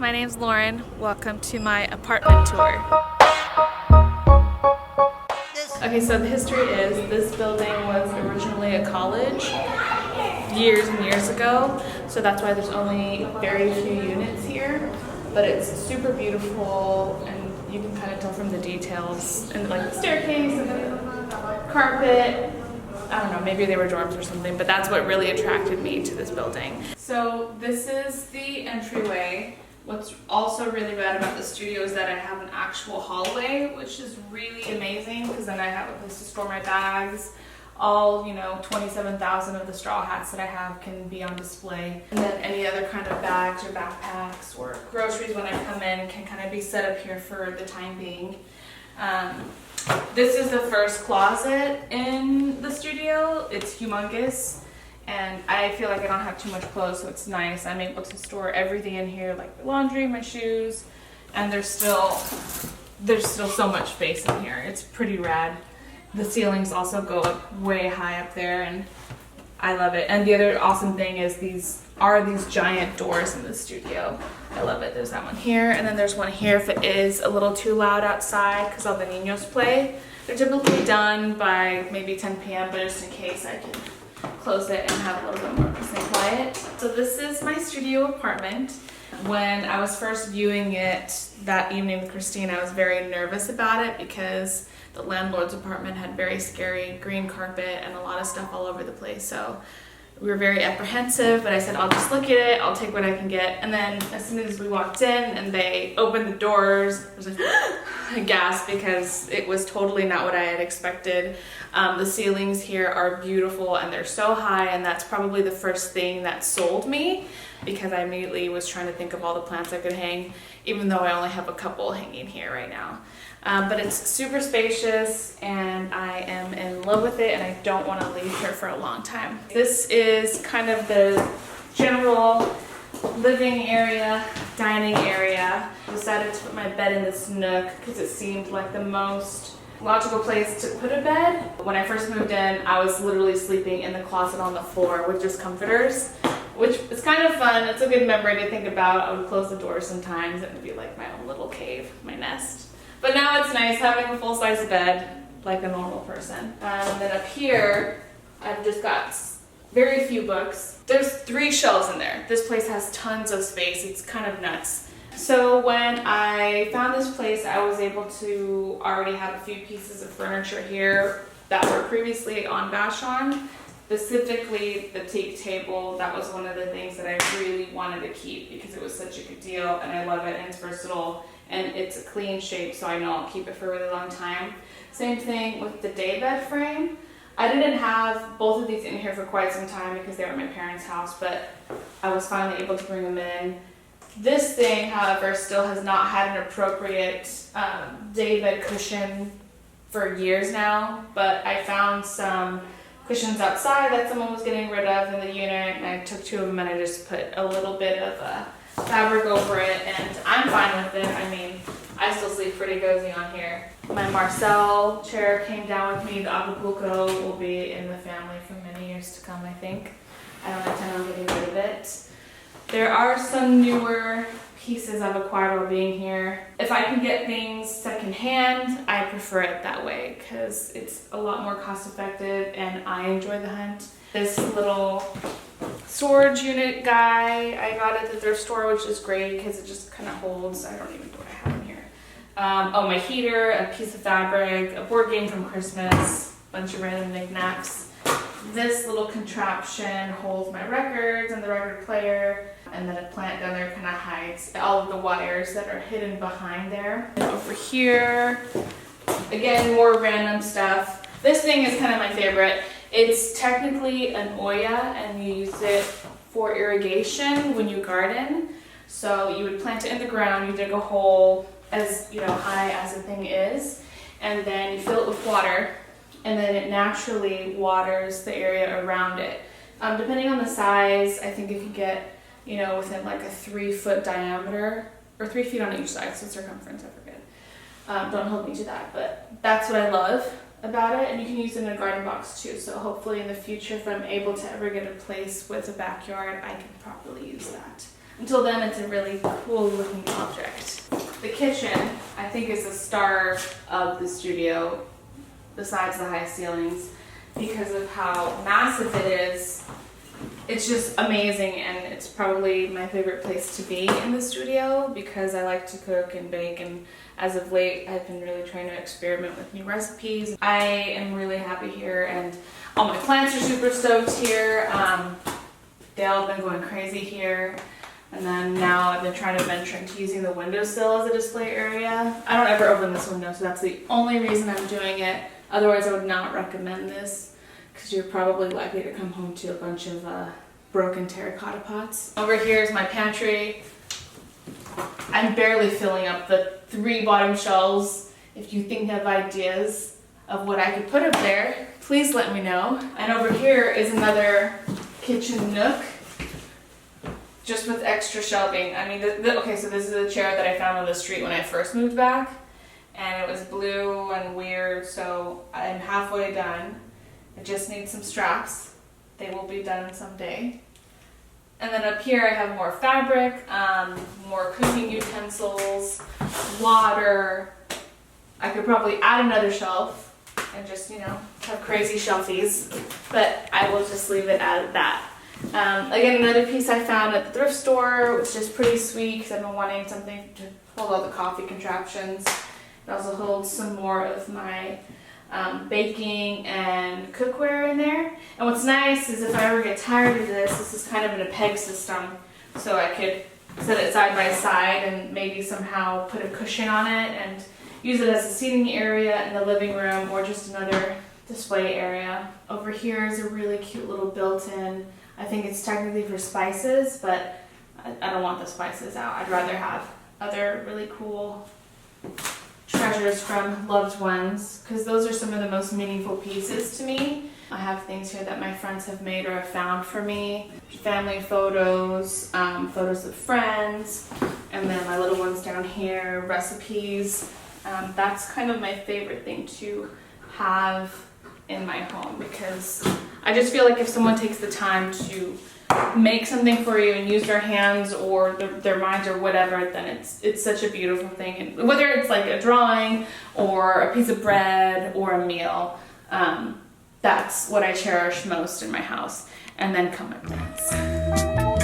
my name's Lauren. Welcome to my apartment tour. Okay, so the history is this building was originally a college years and years ago, so that's why there's only very few units here, but it's super beautiful and you can kind of tell from the details and like the staircase and the carpet. I don't know, maybe they were dorms or something, but that's what really attracted me to this building. So this is the entryway. What's also really bad about the studio is that I have an actual hallway, which is really amazing because then I have a place to store my bags. All, 27,000 of the straw hats that I have can be on display. And then any other kind of bags or backpacks or groceries when I come in can kind of be set up here for the time being. This is the first closet in the studio. It's humongous and I feel like I don't have too much clothes, so it's nice. I'm able to store everything in here, like my laundry, my shoes, and there's still so much space in here. It's pretty rad. The ceilings also go up way high up there and I love it. And the other awesome thing is these giant doors in the studio. I love it. There's that one here, and then there's one here if it is a little too loud outside because all the niños play. They're typically done by maybe 10 p.m., but just in case I can close it and have a little bit more peace and quiet. So this is my studio apartment. When I was first viewing it that evening with Christine, I was very nervous about it because the landlord's apartment had very scary green carpet and a lot of stuff all over the place. So we were very apprehensive, but I said, I'll just look at it, I'll take what I can get. And then as soon as we walked in and they opened the doors, I was like, I gasped because it was totally not what I had expected. The ceilings here are beautiful and they're so high, and that's probably the first thing that sold me because I immediately was trying to think of all the plants I could hang, even though I only have a couple hanging here right now. But it's super spacious and I am in love with it and I don't want to leave here for a long time. This is kind of the general living area, dining area. I decided to put my bed in this nook because it seemed like the most logical place to put a bed. When I first moved in, I was literally sleeping in the closet on the floor with just comforters, which is kind of fun. It's a good memory to think about. I would close the door sometimes and it would be like my own little cave, my nest. But now it's nice having a full-size bed like a normal person. And then up here, I've just got very few books. There's 3 shelves in there. This place has tons of space. It's kind of nuts. So when I found this place, I was able to already have a few pieces of furniture here that were previously on Vashon. Specifically the teak table. That was one of the things that I really wanted to keep because it was such a good deal and I love it and it's versatile. And it's a clean shape, so I know I'll keep it for a really long time. Same thing with the daybed frame. I didn't have both of these in here for quite some time because they were at my parents' house, but I was finally able to bring them in. This thing, however, still has not had an appropriate daybed cushion for years now, but I found some cushions outside that someone was getting rid of in the unit, and I took 2 of them and I just put a little bit of fabric over it, and I'm fine with it. I mean, I still sleep pretty cozy on here. My Marcel chair came down with me. The Acapulco will be in the family for many years to come, I think. I don't intend on getting rid of it. There are some newer pieces I've acquired while being here. If I can get things secondhand, I prefer it that way because it's a lot more cost effective and I enjoy the hunt. This little storage unit guy, I got at the thrift store, which is great because it just kind of holds, I don't even know what I have in here. My heater, a piece of fabric, a board game from Christmas, a bunch of random knickknacks. This little contraption holds my records and the record player, and then a plant down there kind of hides all of the wires that are hidden behind there. And over here, again, more random stuff. This thing is kind of my favorite. It's technically an Oya and you use it for irrigation when you garden. So you would plant it in the ground, you dig a hole as high as the thing is, and then you fill it with water, and then it naturally waters the area around it. Depending on the size, I think if you get within like a 3-foot diameter, or 3 feet on each side, so circumference, I forget. Don't hold me to that, but that's what I love about it, and you can use it in a garden box too. So hopefully in the future, if I'm able to ever get a place with a backyard, I can properly use that. Until then, it's a really cool looking object. The kitchen, I think, is the star of the studio, besides the high ceilings, because of how massive it is. It's just amazing, and it's probably my favorite place to be in the studio because I like to cook and bake, and as of late I've been really trying to experiment with new recipes. I am really happy here, and all my plants are super stoked here. They've all been going crazy here, and then now I've been trying to venture into using the windowsill as a display area. I don't ever open this window, so that's the only reason I'm doing it. Otherwise I would not recommend this, because you're probably likely to come home to a bunch of broken terracotta pots. Over here is my pantry. I'm barely filling up the 3 bottom shelves. If you think of ideas of what I could put up there, please let me know. And over here is another kitchen nook, just with extra shelving. I mean, okay, so this is a chair that I found on the street when I first moved back, and it was blue and weird, so I'm halfway done. I just need some straps. They will be done someday. And then up here I have more fabric, more cooking utensils, water. I could probably add another shelf and just, you know, have crazy shelfies, but I will just leave it at that. Again, another piece I found at the thrift store, which is pretty sweet because I've been wanting something to hold all the coffee contraptions. It also holds some more of my baking and cookware in there. And what's nice is if I ever get tired of this, this is kind of in a peg system, so I could set it side by side and maybe somehow put a cushion on it and use it as a seating area in the living room or just another display area. Over here is a really cute little built-in, I think it's technically for spices, but I don't want the spices out. I'd rather have other really cool treasures from loved ones, because those are some of the most meaningful pieces to me. I have things here that my friends have made or have found for me, family photos, photos of friends, and then my little ones down here, recipes. That's kind of my favorite thing to have in my home, because I just feel like if someone takes the time to make something for you and use their hands or their minds or whatever, then it's such a beautiful thing. And whether it's like a drawing or a piece of bread or a meal, that's what I cherish most in my house. And then come my plants.